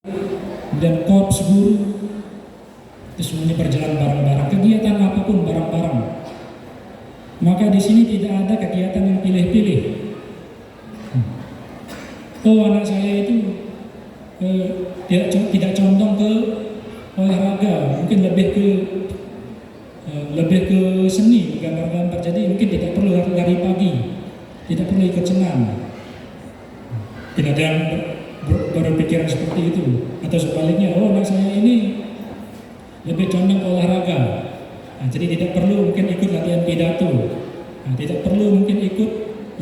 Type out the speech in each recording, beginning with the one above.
dan korps guru, itu semuanya berjalan bareng-bareng. Kegiatan apapun bareng-bareng. Maka di sini tidak ada kegiatan yang pilih-pilih. Oh, anak saya itu tidak condong ke olahraga, mungkin lebih ke seni, gambar-gambar. Jadi mungkin tidak perlu lari pagi, tidak perlu ikut senam. Tidak ada yang berpikiran seperti itu. Atau sebaliknya, oh anak saya ini lebih condong ke olahraga. Nah, jadi tidak perlu mungkin ikut latihan pidato. Nah, tidak perlu mungkin ikut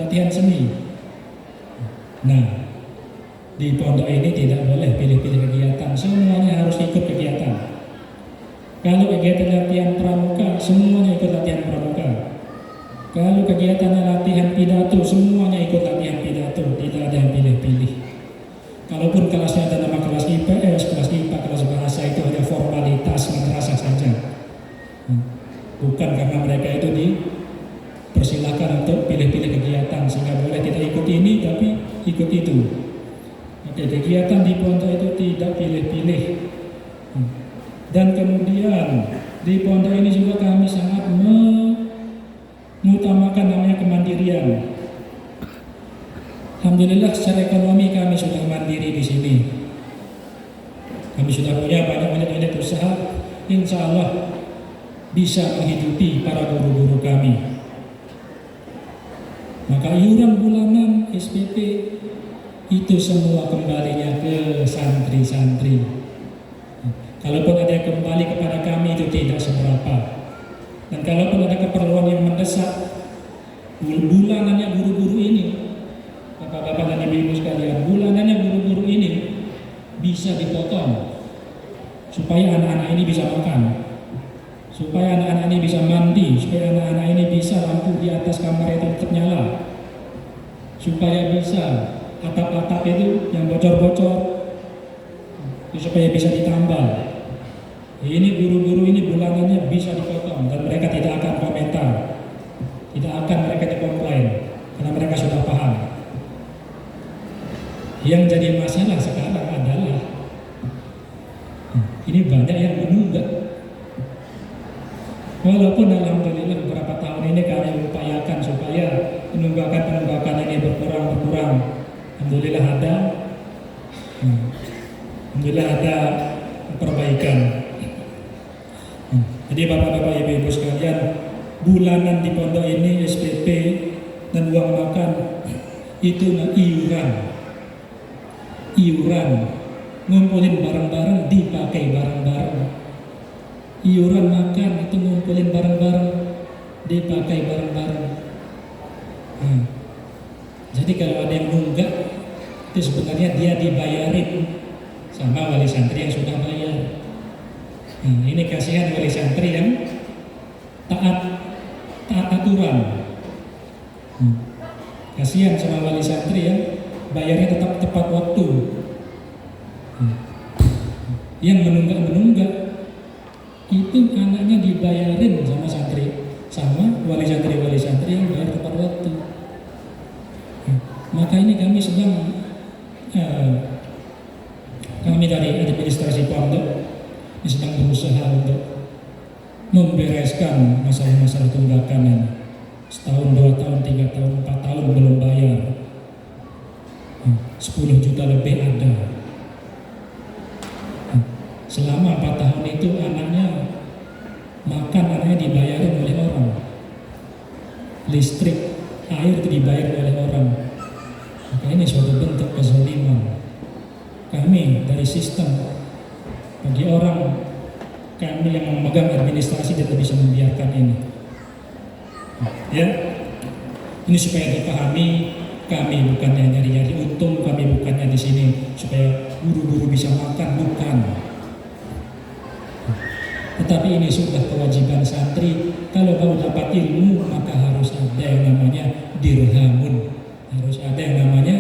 latihan seni. Nah, di pondok ini tidak boleh pilih-pilih kegiatan, semuanya harus ikut kegiatan. Kalau kegiatan latihan pramuka, semuanya ikut latihan pramuka. Kalau kegiatannya latihan pidato, semuanya ikut latihan pidato, tidak ada yang pilih-pilih. Kalaupun kelasnya ada nama kelas IPS, kelas IPA, kelas bahasa, itu hanya formalitas madrasah saja. Bukan karena mereka itu dipersilakan untuk pilih-pilih kegiatan, sehingga boleh kita ikut ini tapi ikut itu. Oke, kegiatan di pondok itu tidak pilih-pilih. Dan kemudian di pondok ini juga kami sangat mengutamakan namanya kemandirian. Alhamdulillah secara ekonomi kami sudah mandiri di sini. Kami sudah punya banyak unit usaha, insya Allah bisa menghidupi para guru-guru kami. Maka iuran bulanan SPP itu semua kembalinya ke santri-santri. Kalaupun ada yang kembali kepada kami itu tidak seberapa. Dan kalaupun ada keperluan yang mendesak, bulanannya guru-guru ini, bapak-bapak dan ibu-ibu sekalian, bulanannya guru-guru ini bisa dipotong supaya anak-anak ini bisa makan, supaya anak-anak ini bisa mandi, supaya anak-anak ini bisa lampu di atas kamar itu tetap nyala, supaya bisa atap-atap itu yang bocor-bocor supaya bisa ditambal. Ini guru-guru ini bulanannya bisa dipotong dan mereka tidak akan komentar, tidak akan mereka dikomplain karena mereka sudah paham. Yang jadi masalah sekarang adalah ini banyak yang menunggak. Walaupun alhamdulillah beberapa tahun ini kami mengupayakan supaya penunggakan ini berkurang. Alhamdulillah ada perbaikan. Jadi bapak-bapak ibu-ibu sekalian, bulanan di pondok ini SPP dan uang makan itu iuran, ngumpulin bareng-bareng dipakai bareng-bareng. Iuran makan itu ngumpulin bareng-bareng dipakai bareng-bareng. Jadi kalau ada yang nunggak itu sebenarnya dia dibayarin sama wali santri yang sudah bayar. Ini kasihan wali santri yang taat aturan. Kasihan sama wali santri yang bayarnya tetap tepat waktu. Yang menunggak itu anaknya dibayarin sama wali santri yang bayar tepat waktu. Maka ini kami sedang kami dari administrasi pondok ini sedang berusaha untuk membereskan masalah-masalah tunggakan ini. Setahun, 2 tahun, 3 tahun, 4 tahun belum bayar, 10 juta lebih ada. Selama 4 tahun itu anaknya dibayarin oleh orang, listrik, air itu dibayar oleh orang. Maka ini suatu bentuk kezaliman. Kami dari sistem, bagi orang kami yang memegang administrasi tidak bisa membiarkan ini. Ya, ini supaya dipahami, kami bukannya nyari-nyari untung, kami bukannya di sini supaya guru-guru bisa makan, bukan. Tetapi ini sudah kewajiban santri. Kalau mau dapat ilmu maka harus ada yang namanya dirhamun, harus ada yang namanya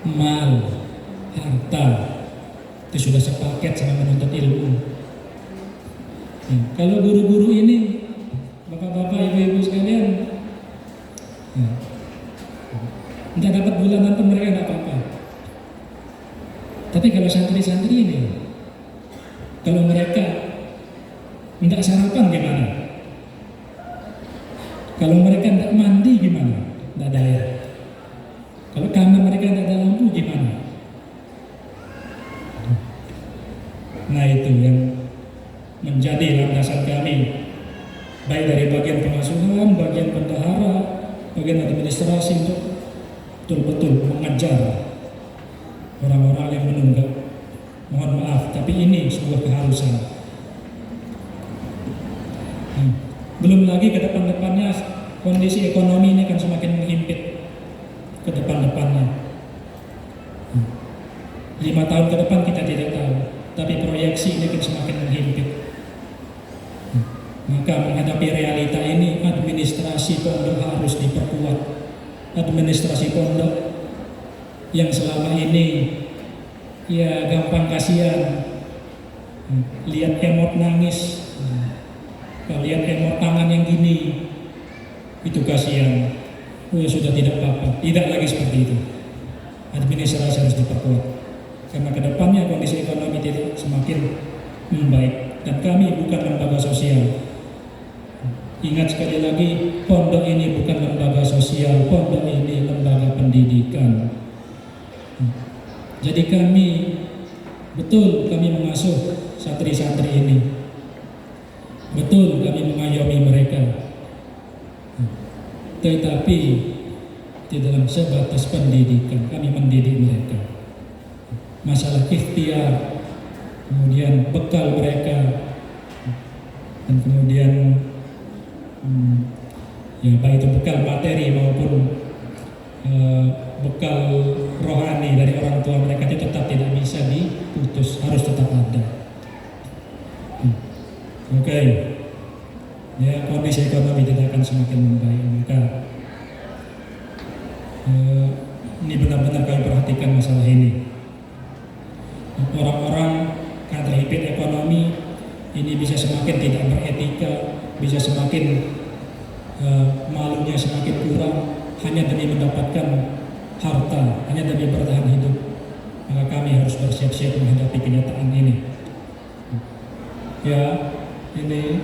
mal, harta. Itu sudah sepaket sama menuntut ilmu. Kalau guru-guru ini, bapak-bapak, ibu-ibu sekalian, nggak dapat bulanan pun mereka nggak apa-apa. Tapi kalau santri-santri ini, kalau mereka tidak sarapan gimana? Kalau mereka tidak mandi gimana? Tidak ada air. Kalau kamar mereka tidak ada lampu gimana? Nah itu yang menjadi landasan kami, baik dari bagian pengasuhan, bagian bendahara, bagian administrasi, untuk betul-betul mengajar orang-orang yang menunggak. Mohon maaf, tapi ini sebuah keharusan. Belum lagi ke depan-depannya kondisi ekonomi ini akan semakin menghimpit ke depan-depannya. 5 tahun ke depan kita tidak tahu, tapi proyeksi ini akan semakin menghimpit. Maka menghadapi realita ini, administrasi pondok harus diperkuat. Administrasi pondok yang selama ini ya gampang kasihan, lihat emot nangis, lihat emot tangan yang gini, itu kasihan. Oh ya sudah, tidak apa-apa, tidak lagi seperti itu. Administrasi harus diperkuat, karena kedepannya kondisi ekonomi tidak semakin membaik, dan kami bukan lembaga sosial. Ingat sekali lagi, pondok ini bukan lembaga sosial, pondok ini lembaga pendidikan. Jadi kami mengasuh santri-santri ini, betul kami mengayomi mereka, tetapi di dalam sebatas pendidikan kami mendidik mereka. Masalah ikhtiar, kemudian bekal mereka, dan kemudian ya baik itu bekal materi maupun bekal rohani dari orang tua mereka itu tetap tidak bisa diputus, harus tetap ada. Oke. Ya, kondisi ekonomi tidak akan semakin membaik, maka ini benar-benar kami perhatikan masalah ini. Orang-orang karena terhimpit ekonomi ini bisa semakin tidak beretika, bisa semakin malunya semakin kurang hanya demi mendapatkan harta, hanya demi bertahan hidup. Maka kami harus bersiap-siap menghadapi kenyataan ini. Ya, ini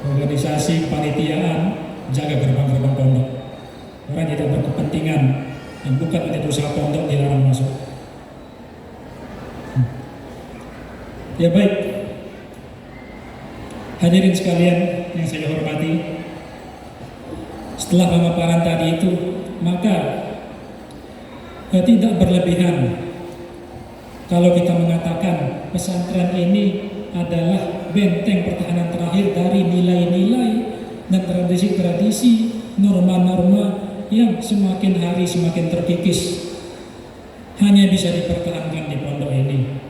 organisasi panitiaan jaga gerbang-gerbang pondok. Orang tidak berkepentingan yang bukan unit usaha pondok dilarang masuk. Ya baik, hadirin sekalian yang saya hormati, setelah pemaparan tadi itu, maka tidak berlebihan kalau kita mengatakan pesantren ini adalah benteng pertahanan terakhir dari nilai-nilai dan tradisi-tradisi, norma-norma yang semakin hari semakin terkikis, hanya bisa dipertahankan di pondok ini.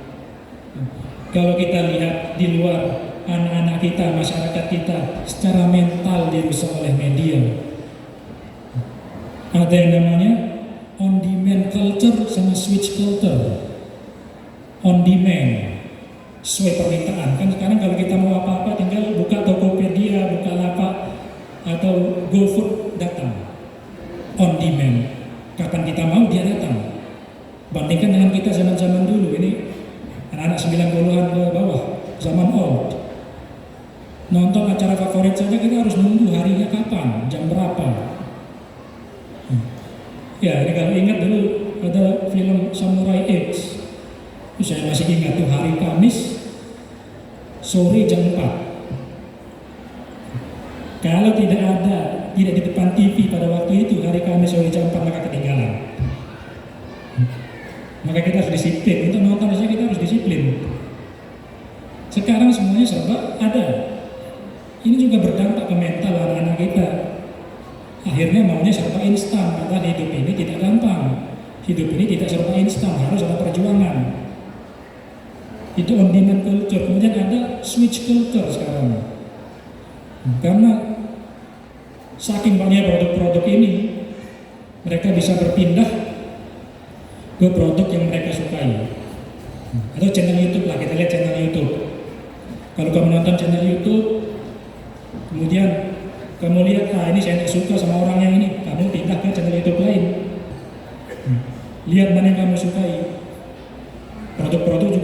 Kalau kita lihat di luar, anak-anak kita, masyarakat kita secara mental dirusak oleh media. Ada yang namanya on demand culture sama switch culture. On demand, sesuai permintaan. Kan sekarang kalau kita mau apa-apa tinggal buka Tokopedia, buka Lapak atau GoFood, datang. On demand, kapan kita mau dia datang. Bandingkan dengan kita zaman-zaman dulu, ini anak-anak 90-an ke bawah, zaman old. Nonton acara favorit saja kita harus nunggu harinya kapan, jam berapa. Ya, ini kalau ingat dulu ada film Samurai X. Saya masih ingat tuh, hari Kamis sore jam 4. Kalau tidak di depan TV pada waktu itu hari Kamis sore jam 4, maka ketinggalan. Maka kita harus disiplin, untuk nonton saja kita harus disiplin. Sekarang semuanya serba ada. Ini juga berdampak ke mental anak-anak kita. Akhirnya maunya serba instan, padahal hidup ini tidak gampang. Hidup ini tidak serba instan, harus ada perjuangan. Itu on demand culture. Kemudian ada switch culture sekarang. Karena saking banyak produk-produk ini, mereka bisa berpindah ke produk yang mereka sukai. Atau channel YouTube lah, kita lihat channel YouTube. Kalau kamu nonton channel YouTube, kemudian kamu lihat, ini saya tidak suka sama orang yang ini, kamu pindah ke channel YouTube lain. Lihat mana yang kamu sukai.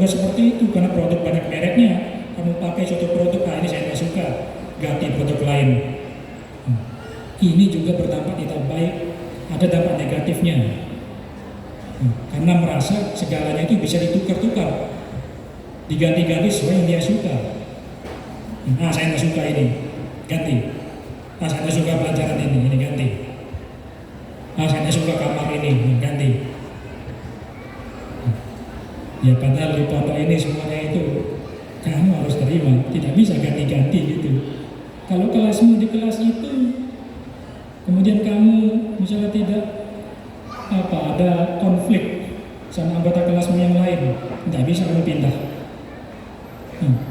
juga seperti itu, karena produk banyak mereknya. Kamu pakai suatu produk, ini saya tidak suka, ganti produk lain. Ini juga berdampak tidak baik, ada dampak negatifnya. Karena merasa segalanya itu bisa ditukar-tukar, diganti-ganti sesuai yang dia suka. Saya tidak suka ini, ganti. Saya tidak suka pelajaran ini ganti. Saya tidak suka kamar ini, ganti. Ya padahal di pondok ini semuanya itu kamu harus terima, tidak bisa ganti-ganti gitu. Kalau kelasmu di kelas itu, kemudian kamu misalnya tidak ada konflik sama anggota kelasmu yang lain, tidak bisa kamu pindah.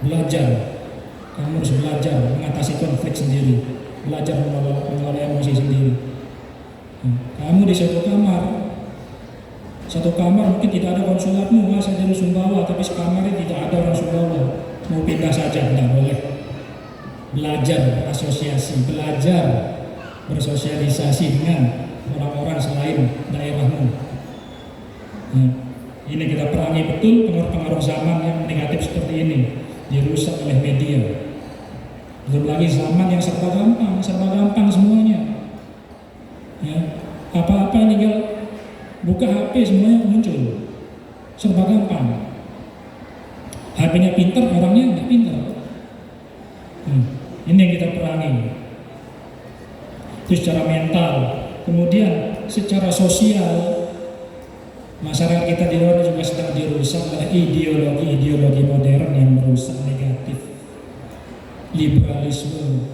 Belajar, kamu harus belajar mengatasi konflik sendiri, belajar mengelola emosi sendiri. Kamu di satu kamar mungkin tidak ada orang sholatmu, saya dari Sumbawa, tapi sekamarnya tidak ada orang Sumbawa, mau pindah saja, tidak boleh. Belajar asosiasi, belajar bersosialisasi dengan orang-orang selain daerahmu. Ini kita perangi betul pengaruh-pengaruh zaman yang negatif seperti ini, dirusak oleh media. Belum lagi zaman yang serba gampang semuanya. Apa-apa tinggal buka HP semuanya muncul, serba gampang. HP-nya pintar, orangnya nggak pintar. Ini yang kita perangi. Itu secara mental. Kemudian secara sosial, masyarakat kita di luar juga sedang dirusak oleh ideologi modern yang merusak negatif. Liberalisme,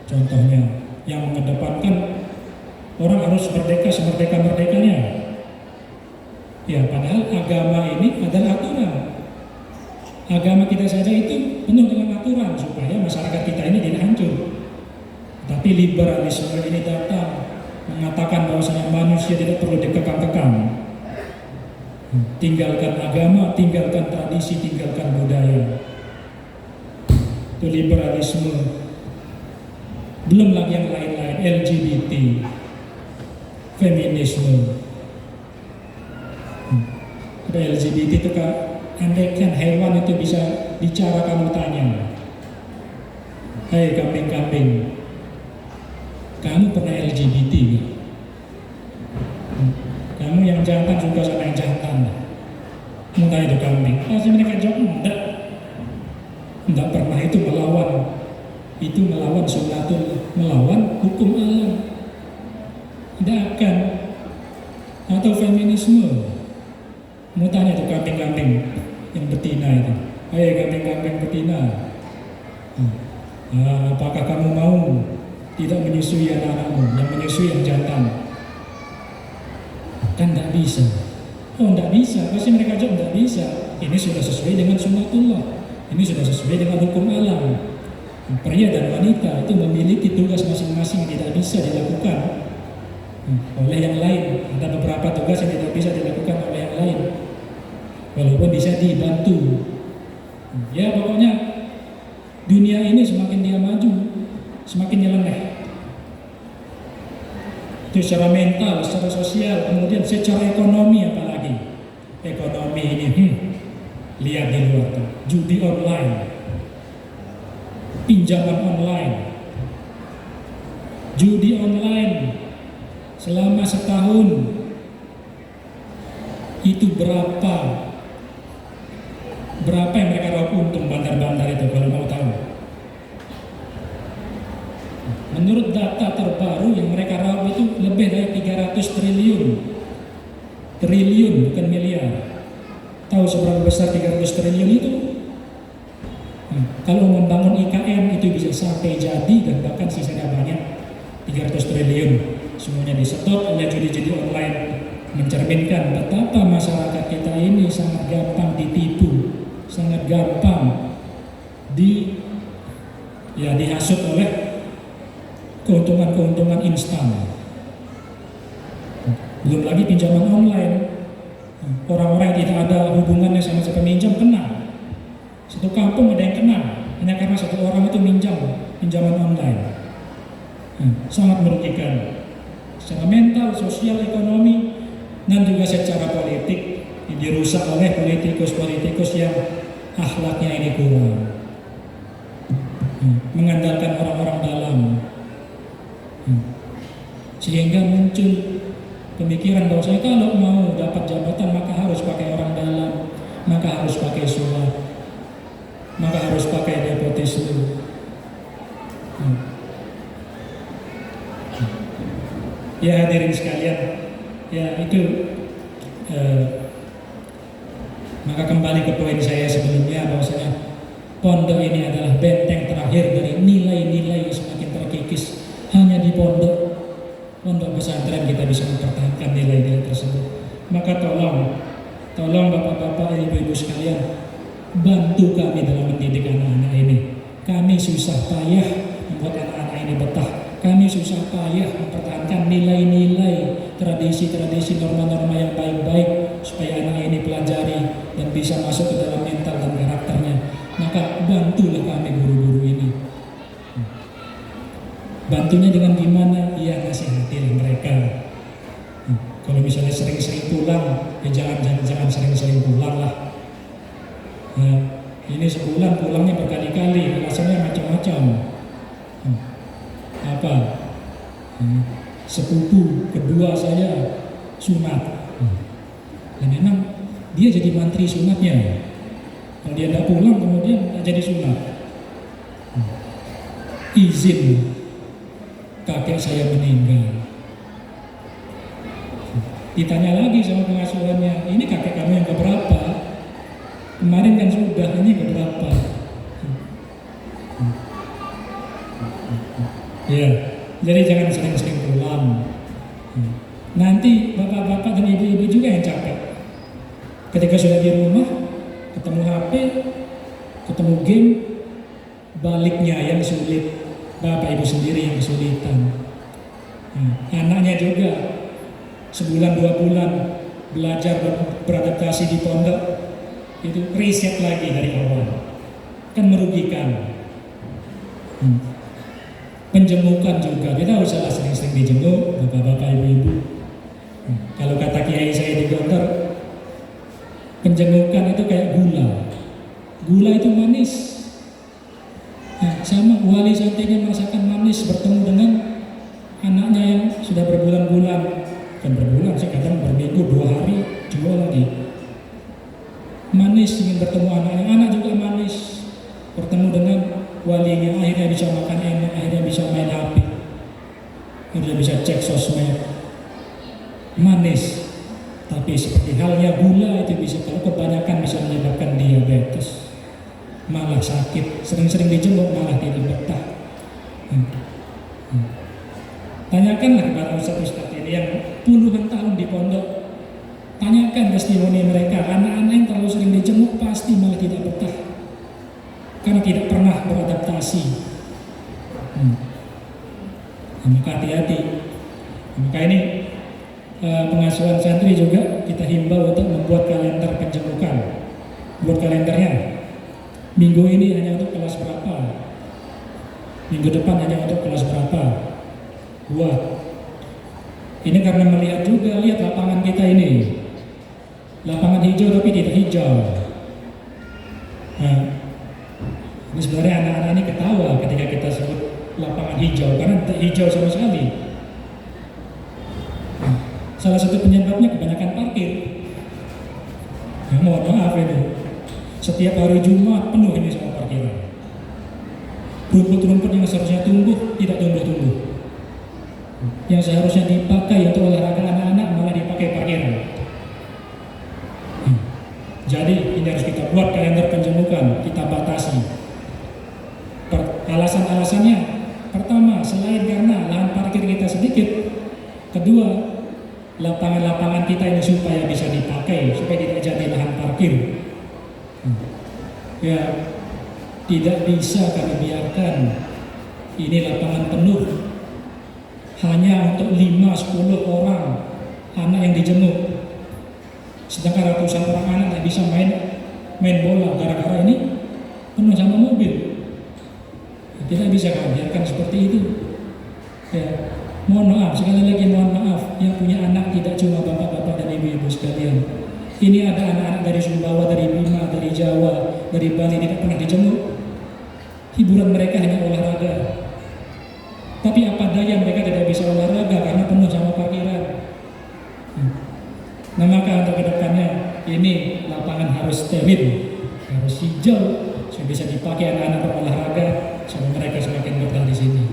contohnya, yang mengedepankan orang harus merdeka semerdeka-merdekanya. Ya, padahal agama ini adalah aturan. Agama kita saja itu penuh dengan aturan supaya masyarakat kita ini tidak hancur. Tapi liberalisme ini datang mengatakan bahwasanya manusia tidak perlu dikekang-kekang. Tinggalkan agama, tinggalkan tradisi, tinggalkan budaya. Itu liberalisme. Belum lagi yang lain-lain, LGBT, feminisme. LGBT itu andaikan hewan itu bisa bicara, kamu tanya, hei kambing-kambing, kamu pernah LGBT gak? Kamu yang jantan juga sama yang jantan, kamu tanya itu kambing, pasti mereka jawab enggak pernah. Itu melawan sunnatul, melawan hukum alam, tidak akan. Atau feminisme, mau tanya tuh kambing-kambing yang betina itu, hei kambing-kambing betina, apakah kamu mau tidak menyusui anak-anakmu, yang menyusui yang jantan? Kan tidak bisa. Tidak bisa, pasti mereka jawab tidak bisa. Ini sudah sesuai dengan sunnatullah, ini sudah sesuai dengan hukum alam. Pria dan wanita itu memiliki tugas masing-masing yang tidak bisa dilakukan oleh yang lain. Ada beberapa tugas yang tidak bisa dilakukan oleh yang lain, walaupun bisa dibantu. Ya pokoknya dunia ini semakin dia maju, semakin nyeleneh. Itu secara mental, secara sosial, kemudian secara ekonomi apalagi. Ekonomi ini, lihat di luar tuh, judi online, pinjaman online, judi online selama setahun itu berapa yang mereka raup untung bandar-bandar itu, kalau mau tahu. Menurut data terbaru yang mereka raup itu lebih dari 300 triliun bukan miliar. Tahu seberapa besar 300 triliun itu? Kalau membangun IKN itu bisa sampai jadi, dan bahkan sisanya banyak, 300 triliun semuanya disetot oleh judi-judi online, mencerminkan betapa masyarakat kita ini sangat gampang ditipu, sangat gampang dihasut oleh keuntungan instan. Belum lagi pinjaman online, orang-orang yang tidak ada hubungannya sama si peminjam kena. Satu kampung ada yang kena hanya karena satu orang itu pinjaman online. Sangat merugikan secara mental, sosial, ekonomi, dan juga secara politik. dirusak oleh politikus-politikus yang akhlaknya ini kurang, mengandalkan orang-orang dalam, sehingga muncul pemikiran bahwa saya kalau mau dapat jabatan maka harus pakai orang dalam, maka harus pakai surat, maka harus pakai nepotisme. Ya hadirin sekalian, ya itu maka kembali ke poin saya sebelumnya bahwasanya pondok ini adalah benteng terakhir dari nilai-nilai yang semakin terkikis. Hanya di pondok pesantren kita bisa mempertahankan nilai-nilai tersebut. Maka tolong bapak-bapak, ibu-ibu sekalian, bantu kami dalam mendidik anak-anak ini. Kami susah payah membuat anak-anak ini betah. Kami susah payah mempertahankan nilai-nilai, tradisi-tradisi, norma-norma yang baik-baik supaya anak ini pelajari dan bisa masuk ke dalam mental dan karakternya. Maka bantulah kami guru-guru ini. Bantunya dengan gimana? Ya nasihatilah mereka. Kalau misalnya sering-sering pulang, ya jangan sering-sering pulang lah. Ini sebulan pulangnya berkali-kali, alasannya macam-macam. Apa? Sepupu kedua saya sunat. Dan memang dia jadi mantri sunatnya. Kalau dia tidak pulang kemudian tidak jadi sunat. Izin kakek saya meninggal. Ditanya lagi sama pengasuhannya, ini kakek kamu yang keberapa? Kemarin kan sudah, ini keberapa? Ya, jadi jangan sering-sering pulang. Nanti bapak-bapak dan ibu-ibu juga yang capek. Ketika sudah di rumah, ketemu HP, ketemu game, baliknya yang sulit. Bapak ibu sendiri yang kesulitan. Anaknya juga sebulan 2 bulan belajar beradaptasi di pondok, itu riset lagi dari awal, kan merugikan. Penjemukan juga, kita usah sering-sering dijemuk bapak-bapak ibu-ibu. Kalau kata kiai saya di Gontor, penjemukan itu kayak gula itu manis. Sama wali santainya merasakan manis bertemu dengan anaknya yang sudah berbulan-bulan, kan berbulan sih, kadang berminggu 2 hari jual lagi. Manis ingin bertemu anaknya, anak juga manis bertemu dengan walinya, akhirnya bisa makan enak, akhirnya bisa main HP, akhirnya bisa cek sosmed. Manis, tapi seperti halnya gula itu bisa, kalau kebanyakan bisa menyebabkan diabetes, malah sakit. Sering-sering dijemuk malah tidak betah. Tanyakanlah kepada ustaz-ustaz ini yang puluhan tahun di pondok, tanyakan testimoni mereka. Anak-anak yang terlalu sering dijemuk pasti malah tidak betah karena tidak pernah beradaptasi. Maka hati-hati. Maka ini pengasuhan santri juga kita himbau untuk membuat kalender penjemukan. Buat kalendernya. Minggu ini hanya untuk kelas berapa, minggu depan hanya untuk kelas berapa. Buat ini karena melihat juga, lihat lapangan kita ini, lapangan hijau tapi tidak hijau. Ini sebenarnya anak-anak ini ketawa ketika kita sebut lapangan hijau karena tidak hijau sama sekali. Salah satu penyebabnya kebanyakan parkir. Mohon maaf ini. Setiap hari Jumat penuh ini sama parkiran. Rumput-rumput yang seharusnya tumbuh tidak tumbuh-tumbuh. Yang seharusnya dipakai untuk olahraga anak-anak malah dipakai parkiran. Jadi ini harus kita buat kalender penjemukan, kita batasi. Alasan-alasannya, pertama, selain karena lahan parkir kita sedikit, kedua, lapangan-lapangan kita ini supaya bisa dipakai, supaya tidak jadi lahan parkir. Ya, tidak bisa kami biarkan ini lapangan penuh hanya untuk 5-10 orang anak yang dijemuk, sedangkan ratusan orang anak tidak bisa main bola gara-gara ini penuh sama mobil. Tidak bisa kami biarkan seperti itu. Ya, mohon maaf, sekali lagi mohon maaf, yang punya anak tidak cuma bapak-bapak dan ibu-ibu sekalian, Ini ada anak-anak dari Sumbawa, dari Bima, dari Jawa, dari Bali tidak pernah dijenguk. Hiburan mereka hanya olahraga. Tapi apa daya mereka tidak bisa olahraga karena penuh sama parkiran. Nah maka untuk kedepannya ini lapangan harus steril, harus hijau, supaya bisa dipakai anak-anak berolahraga, supaya mereka semakin betah di sini.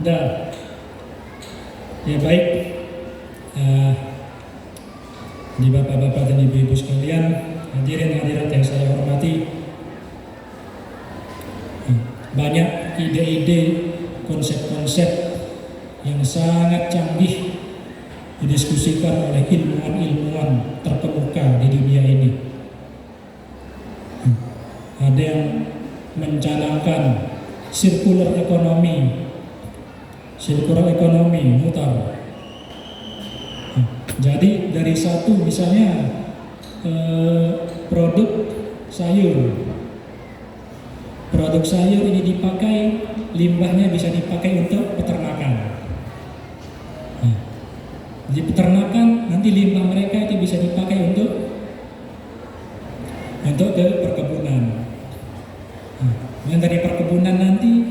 Dan ya baik, di bapak-bapak dan ibu-ibu sekalian, hadirin hadirat yang saya hormati, banyak ide-ide, konsep-konsep yang sangat canggih didiskusikan oleh ilmuwan-ilmuwan terkemuka di dunia ini. Ada yang mencanangkan circular economy mutar. Jadi dari satu misalnya produk sayur ini dipakai, limbahnya bisa dipakai untuk peternakan. Di peternakan nanti limbah mereka itu bisa dipakai untuk ke perkebunan. Yang dari perkebunan nanti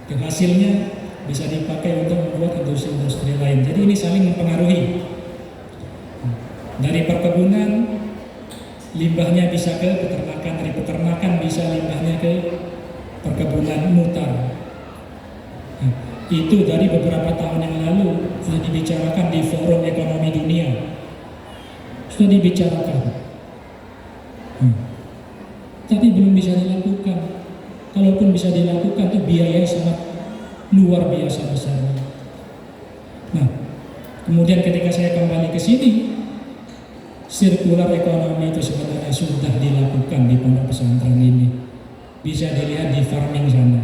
ke hasilnya bisa dipakai untuk membuat industri-industri lain. Jadi ini saling mempengaruhi. Dari perkebunan limbahnya bisa ke peternakan, dari peternakan bisa limbahnya ke perkebunan mutar. Itu dari beberapa tahun yang lalu sudah dibicarakan di Forum Ekonomi Dunia. Sudah dibicarakan. Tapi belum bisa dilakukan. Kalaupun bisa dilakukan itu biayanya sangat luar biasa besar. Nah, kemudian ketika saya kembali ke sini, sirkular ekonomi itu sebenarnya sudah dilakukan di pondok pesantren ini. Bisa dilihat di farming sana.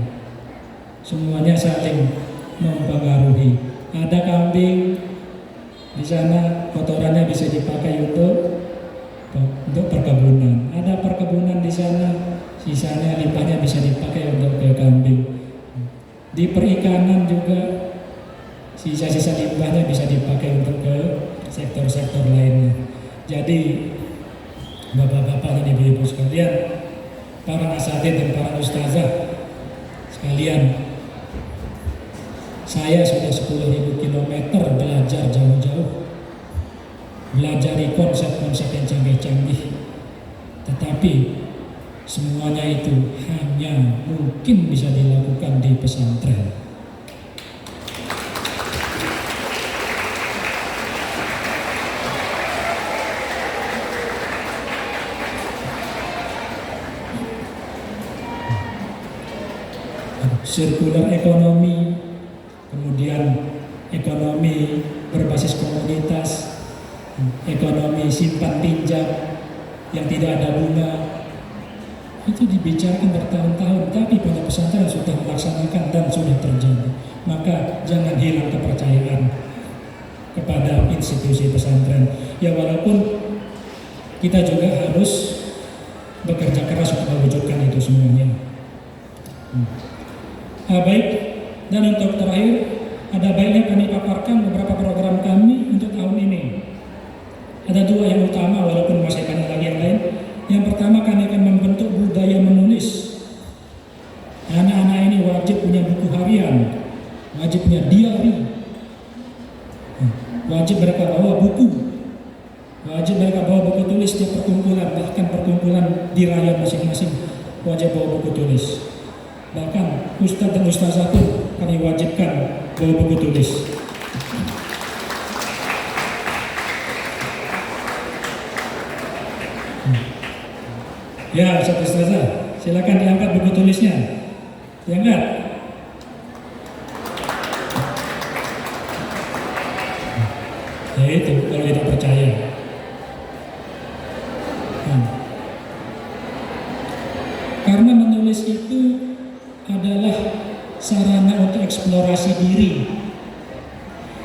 Semuanya saling mempengaruhi. Ada kambing di sana, kotorannya bisa dipakai untuk perkebunan. Ada perkebunan di sana, sisanya limbahnya bisa dipakai untuk ke kambing. Di perikanan juga sisa-sisa limbahnya bisa dipakai untuk ke sektor-sektor lainnya. Jadi bapak-bapak dan ibu-ibu sekalian, para asatidz dan para ustazah sekalian, saya sudah 10.000 kilometer belajar jauh-jauh, belajari konsep-konsep yang canggih-canggih, tetapi semuanya itu hanya mungkin bisa dilakukan di pesantren. Sirkular ekonomi, kemudian ekonomi berbasis komunitas, ekonomi simpan pinjam yang tidak ada bunga, itu dibicarakan bertahun-tahun, tapi pada pesantren sudah melaksanakan dan sudah terjadi. Maka jangan hilang kepercayaan kepada institusi pesantren. Ya walaupun kita juga harus bekerja keras untuk mewujudkan itu semuanya. Baik, dan untuk terakhir, ada baiknya kami paparkan beberapa program kami untuk tahun ini. Ada dua yang utama, walaupun masih banyak lagi yang lain. Yang pertama, kami akan membentuk budaya menulis. Anak-anak ini wajib punya buku harian, wajib punya diary, wajib mereka bawa buku, wajib mereka bawa buku tulis setiap perkumpulan, bahkan perkumpulan di raya masing-masing wajib bawa buku tulis. Bahkan ustadz dan ustazah pun kami wajibkan bawa buku tulis. Ya, ustadz ustazah, silakan diangkat buku tulisnya. Diangkat. Ya itu kalau tidak percaya. Karena menulis itu adalah sarana untuk eksplorasi diri.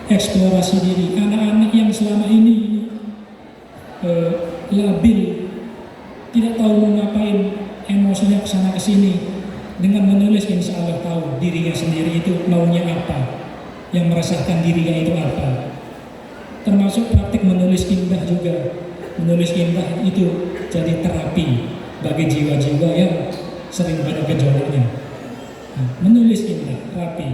Eksplorasi diri. Anak-anak yang selama ini labil, tidak tahu mau ngapain, emosinya kesana kesini, dengan menulis insya Allah tahu dirinya sendiri itu maunya apa, yang merasakan dirinya itu apa. termasuk praktik menulis indah juga. Menulis indah itu jadi terapi bagi jiwa-jiwa yang sering banyak gejolaknya. Menulis indah, terapi.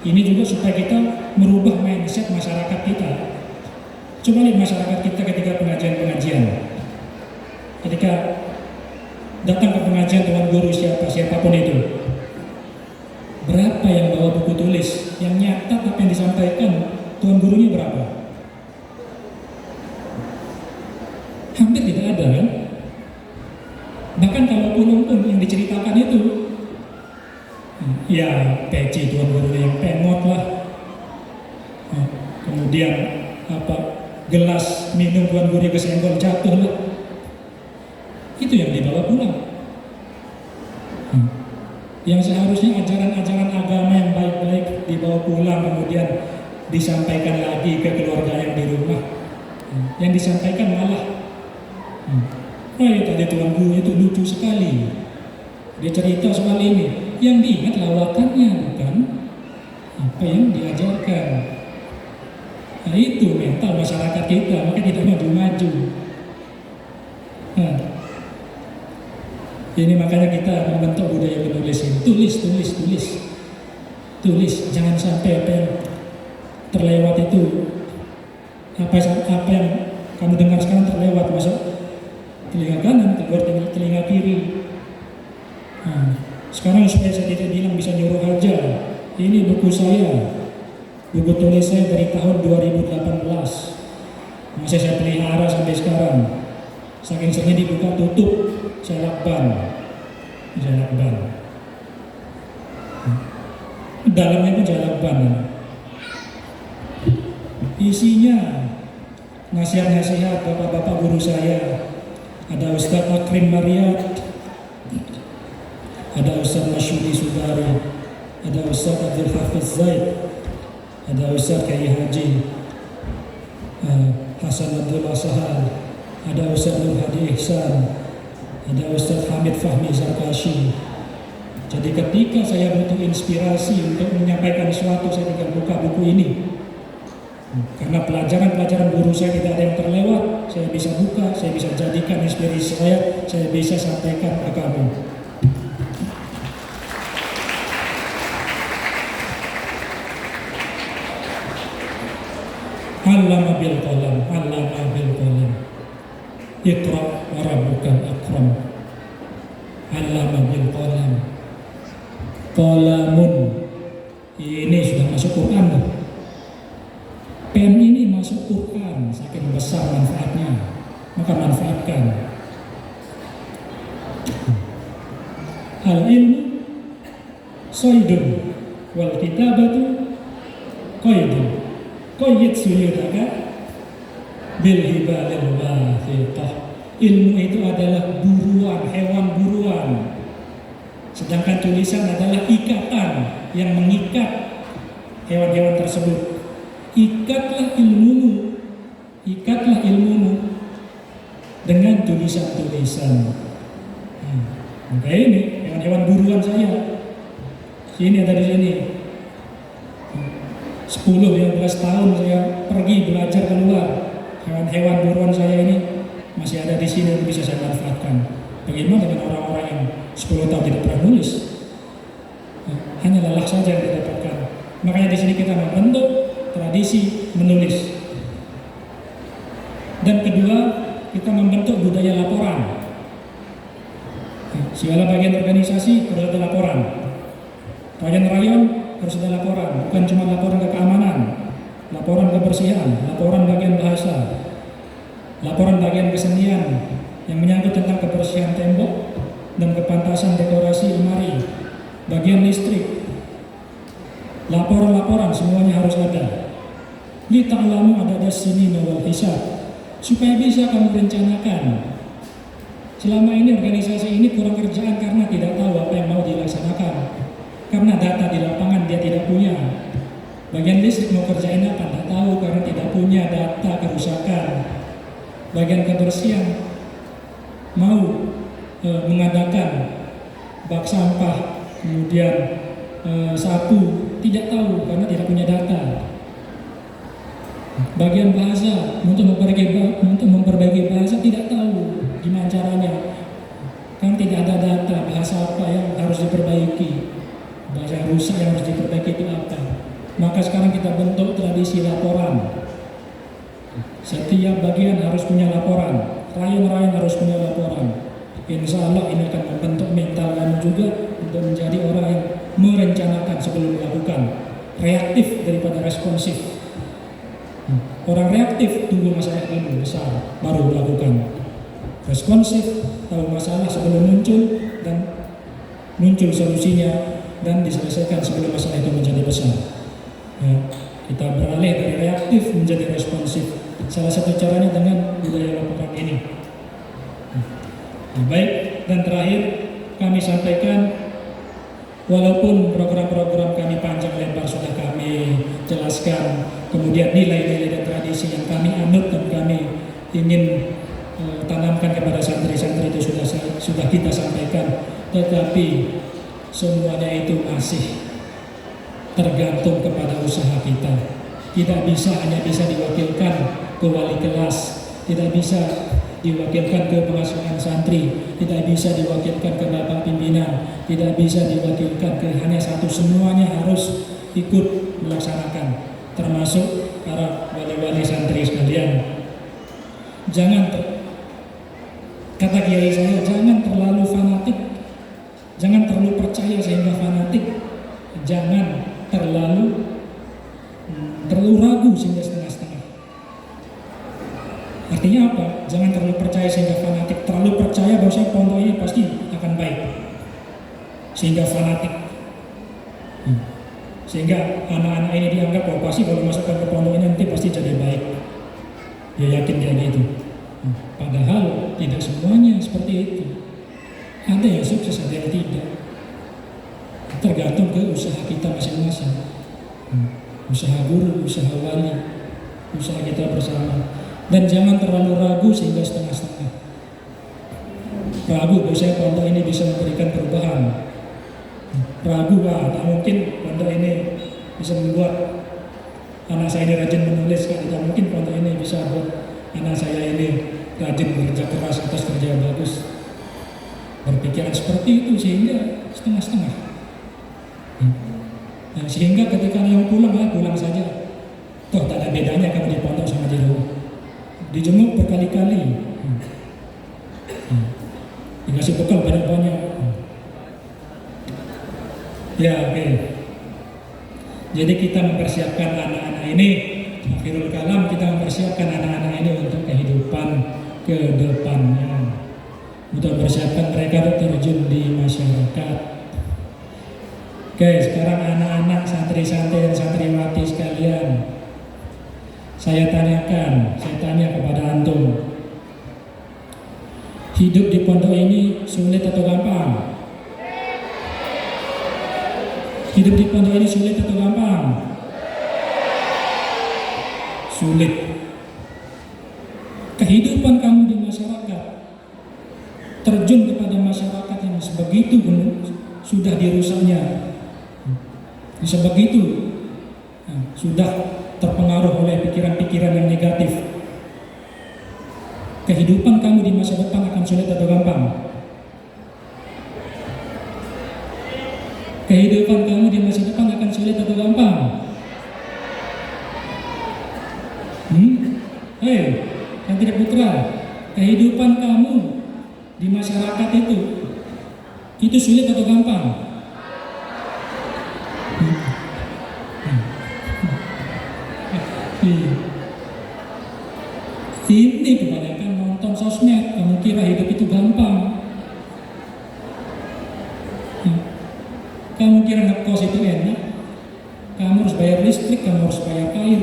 Ini juga supaya kita merubah mindset masyarakat kita. Coba lihat masyarakat kita ketika pengajian-pengajian. Ketika datang ke pengajian tuan guru siapapun itu, berapa yang bawa buku tulis, yang nyatat apa yang disampaikan tuan gurunya berapa? Hampir tidak ada kan? Bahkan kalau pun yang diceritakan itu, ya peci tuan gurunya yang pengot lah, kemudian gelas minum tuan gurunya kesenggol jatuh lah, itu yang dibawa pulang. Yang seharusnya ajaran-ajaran agama yang baik-baik dibawa pulang kemudian disampaikan lagi ke keluarga yang di rumah, yang disampaikan malah tadi tuan guru itu lucu sekali, dia cerita soal ini, yang diingat lawakannya bukan apa yang diajarkan. Nah itu mental masyarakat kita, maka tidak maju-maju. Ini makanya kita membentuk budaya menulis ini. Tulis, jangan sampai apa yang terlewat itu, apa yang kamu dengar sekarang terlewat masuk telinga kanan, keluar telinga kiri. Sekarang supaya saya tidak bilang bisa nyuruh aja, ini buku saya, buku tulis saya dari tahun 2018, masih saya pelihara sampai sekarang. Saking sering dibuka tutup, saya lakban. Dalamnya itu saya lakban. Isinya nasihat-nasihat bapak-bapak guru saya. Ada Ustaz Akrim Maryat, ada Ustaz Masyudi Sudari, ada Ustaz Abdul Hafiz Zaid, ada Ustaz Kiai Haji Hasan Abdul Asahal, ada Ustaz Nur Hadi Ihsan, ada Ustaz Hamid Fahmi Zarkashi. Jadi ketika saya butuh inspirasi untuk menyampaikan sesuatu, saya tinggal buka buku ini. Karena pelajaran-pelajaran guru saya tidak ada yang terlewat, saya bisa buka, saya bisa jadikan inspirasi saya bisa sampaikan ke kamu. Allama bil qalam, Iqra wa rabbukal akram. Allama bil qalam. Qalamun. Ini sudah masuk Quran loh. Pen ini masuk Quran, saking besar manfaatnya, maka manfaatkan. Al-ilmu soidun wal kitabatu qaidun. Qaid suyudaka bil hibalil wathiqah. Ilmu itu adalah buruan, hewan buruan. Sedangkan tulisan adalah ikatan yang mengikat hewan-hewan tersebut. Ikatlah ilmumu dengan tulisan-tulisan. Maka ini hewan-hewan buruan saya. Ini ada di sini. 10-15 tahun saya pergi belajar keluar. Hewan-hewan buruan saya ini masih ada di sini yang bisa saya manfaatkan. Bagaimana dengan orang-orang yang 10 tahun tidak pernah nulis? Hanya lelah saja yang didapatkan. Makanya di sini kita membentuk tradisi menulis. Dan kedua, kita membentuk budaya laporan. Segala bagian organisasi harus ada laporan. Bagian rayon harus ada laporan, bukan cuma laporan ke keamanan, laporan kebersihan, laporan bagian bahasa, laporan bagian kesenian yang menyangkut tentang kebersihan tembok dan kepantasan dekorasi lemari, bagian listrik. Laporan-laporan semuanya harus ada. Li ta'lamu adada sinina wal hisab, supaya bisa kamu rencanakan. Selama ini organisasi ini kurang kerjaan karena tidak tahu apa yang mau dilaksanakan. Karena data di lapangan dia tidak punya. Bagian listrik mau kerjain apa? Tidak tahu karena tidak punya data kerusakan. Bagian kebersihan mau mengadakan bak sampah, kemudian sapu, tidak tahu karena tidak punya data. Bagian bahasa, untuk memperbaiki bahasa tidak tahu gimana caranya. Kan tidak ada data bahasa apa yang harus diperbaiki, bahasa rusak yang harus diperbaiki itu apa. Maka sekarang kita bentuk tradisi laporan. Setiap bagian harus punya laporan, rayon-rayon harus punya laporan. Insya Allah ini akan membentuk mental kamu juga untuk menjadi orang yang merencanakan sebelum melakukan, reaktif daripada responsif. Orang reaktif tunggu masalah dulu besar baru melakukan. Responsif tahu masalah sebelum muncul dan muncul solusinya dan diselesaikan sebelum masalah itu menjadi besar. Ya, kita beralih dari reaktif menjadi responsif. Salah satu caranya dengan budaya laporan ini. Nah, baik, dan terakhir kami sampaikan, walaupun program-program kami panjang lebar sudah kami jelaskan, kemudian nilai-nilai dan tradisi yang kami anut dan kami ingin tanamkan kepada santri-santri itu sudah kita sampaikan, tetapi semuanya itu masih tergantung kepada usaha kita. Tidak bisa hanya bisa diwakilkan ke wali kelas, tidak bisa diwakilkan ke pengasuhan santri, tidak bisa diwakilkan ke bapak pimpinan, tidak bisa diwakilkan ke hanya satu, semuanya harus ikut melaksanakan, termasuk para wali-wali santri sekalian. Kata kiai saya, jangan terlalu fanatik, jangan terlalu percaya sehingga fanatik, jangan terlalu ragu sehingga setengah-setengah. Artinya apa? Jangan terlalu percaya sehingga fanatik, terlalu percaya bahwa pondok ini pasti akan baik sehingga fanatik, sehingga anak-anak ini dianggap bahwa pasti kalau masukkan ke pondok ini nanti pasti jadi baik. Dia yakin dia gitu. Padahal tidak semuanya seperti itu. Ada yang sukses, ada yang tidak. Tergantung ke usaha kita masing-masing. Usaha guru, usaha wali, usaha kita bersama. Dan jangan terlalu ragu sehingga setengah-setengah. Ragu bahwa saya pondok ini bisa memberikan perubahan. Ragu, tak mungkin pondok ini bisa membuat anak saya ini rajin menulis, tidak mungkin pondok ini bisa buat anak saya ini rajin bekerja keras atas kerja bagus. Berpikiran seperti itu sehingga setengah-setengah. Nah, sehingga ketika yang pulang saja. Toh tak ada bedanya kamu di pondok sama di rumah. Dijenguk berkali-kali. Dikasih bekal banyak-banyak. Ya, oke. Jadi kita mempersiapkan anak-anak ini, akhirul kalam, kita mempersiapkan anak-anak ini untuk kehidupan ke depannya, untuk mempersiapkan mereka terjun di masyarakat. Oke, sekarang anak-anak santri-santri dan santriwati sekalian, saya tanya kepada antum, hidup di pondok ini sulit atau gampang? Hidup di pondok ini sulit atau gampang? Sulit. Kehidupan kamu di masyarakat, terjun kepada masyarakat yang sebegitu sudah dirusaknya, sebegitu sudah terpengaruh oleh pikiran-pikiran yang negatif. Kehidupan kamu di masa depan akan sulit atau gampang? Kehidupan kamu di masa depan akan sulit atau gampang? Hei, Santri Putra, kehidupan kamu di masyarakat itu sulit atau gampang? Ini kebanyakan nonton sosmed, kamu kira hidup itu gampang. Kamu kira ngekos itu enak? Kamu harus bayar listrik, kamu harus bayar air,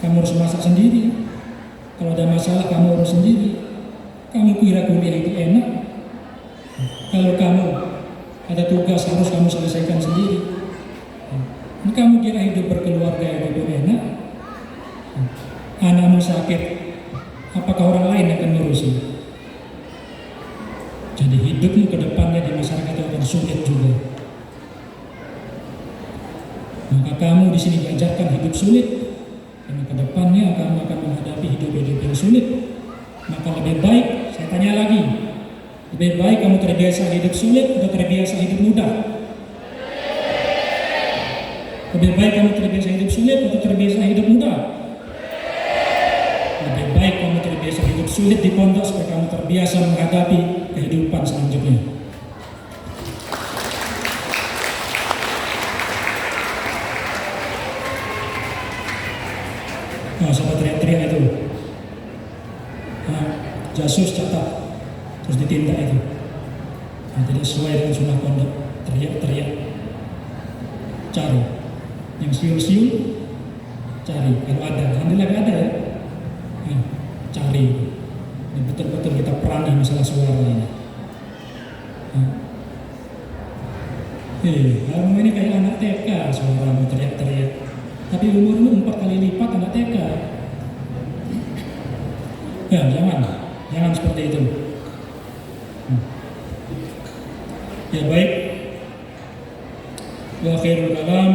kamu harus masak sendiri. Kalau ada masalah kamu urus sendiri. Kamu kira kuliah itu enak? Kalau kamu ada tugas harus kamu selesaikan sendiri. Kamu kira hidup berkeluarga itu enak? Anakmu sakit, apakah orang lain yang akan ngurusin? Jadi hidupmu ke depannya di masyarakat akan sulit juga. Maka kamu di sini diajarkan hidup sulit, karena kedepannya kamu akan menghadapi hidup-hidup yang sulit. Maka lebih baik, saya tanya lagi, lebih baik kamu terbiasa hidup sulit atau terbiasa hidup mudah? Lebih baik kamu terbiasa hidup sulit atau terbiasa hidup mudah? Lebih baik kamu terbiasa hidup sulit di pondok supaya kamu terbiasa menghadapi kehidupan selanjutnya. Nah, sampai teriak-teriak itu. Nah, jasus catat, terus ditindak itu. Nah, tidak sesuai dengan sunnah pondok, teriak-teriak. Cari. Yang siul-siul, cari. Kalau ada, alhamdulillah ada ya. Nah, cari. Ini betul-betul kita perangi masalah suara ini. Nah. Kamu ini kayak anak TK, suaramu teriak-teriak. Tapi umurmu 4 kali lipat anak TK. Ya, jangan seperti itu. Ya baik. Wa khairul kalam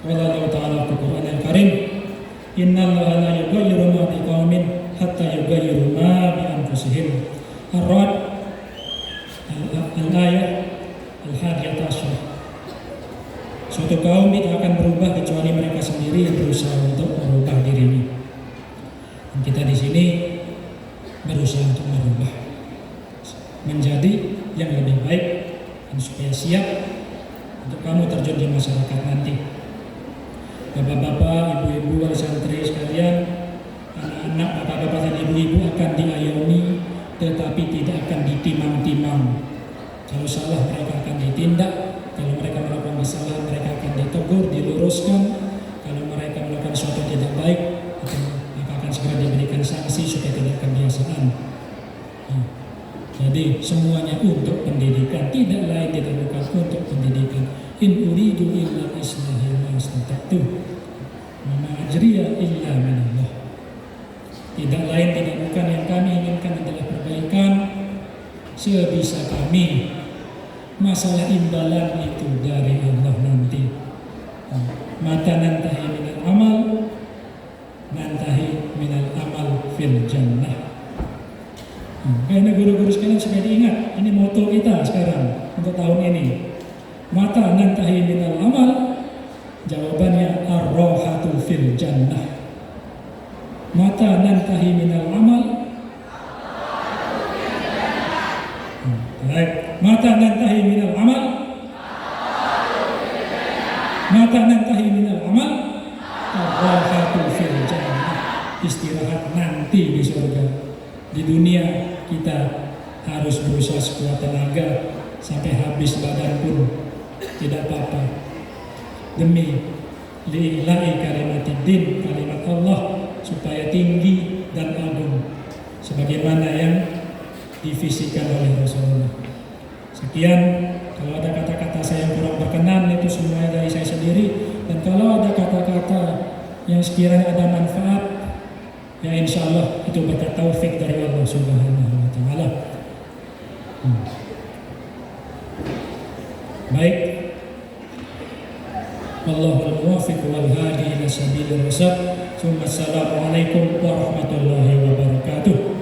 qala Allah Ta'ala fi Qur'an al-Karim, innallaha la yughayyiru ma biqaumin hatta yughayyiru ma bi anfusihim. Ar-Ra'd al-ayat al-hadiyah asyar. Suatu kaum tidak akan berubah kecuali mereka sendiri yang berusaha untuk merubah dirinya. Dan kita di sini berusaha untuk merubah menjadi yang lebih baik dan supaya siap untuk kamu terjun di masyarakat nanti. Bapak-bapak, ibu-ibu, wali santri sekalian, anak-anak, bapak-bapak dan ibu-ibu akan diayomi, tetapi tidak akan ditimang-timang. Kalau salah mereka akan ditindak. Kalau mereka melakukan kesalahan, mereka akan ditegur, diluruskan. Kalau mereka melakukan sesuatu yang tidak baik, maka akan segera diberikan sanksi supaya tidak kebiasaan. Nah, jadi semuanya untuk pendidikan, tidak lain tidak bukan untuk pendidikan. In uridu illa islahi ma istata'tu wa ma ajriya illa minallah. Tidak lain tidak bukan yang kami inginkan adalah perbaikan sebisa kami. Masalah imbalan itu dari Allah nanti. Mata nantahi minal amal, nantahi minal amal fil jannah. Karena guru-guru sekalian supaya diingat, ini moto kita sekarang untuk tahun ini. Mata nantahi minal amal, jawabannya ar-rohatu fil jannah. Mata nantahi minal amal, baik. Mata nantahi minal amal, mata nantahi minal amal, ar-rohatu fil jannah. Istirahat nanti di surga. Di dunia kita harus berusaha sekuat tenaga sampai habis badan pun tidak apa-apa demi lillahi kalimatiddin, kalimat Allah supaya tinggi dan agung sebagaimana yang divisikan oleh Rasulullah. Sekian, kalau ada kata-kata saya yang kurang berkenan itu semuanya dari saya sendiri, dan kalau ada kata-kata yang sekiranya ada manfaat, ya insya Allah itu berkat taufik dari Allah Subhanahu wa Ta'ala. Baik, wallahul muwaffiq wal hadi ila sabilir rasyad. Assalamualaikum warahmatullahi wabarakatuh.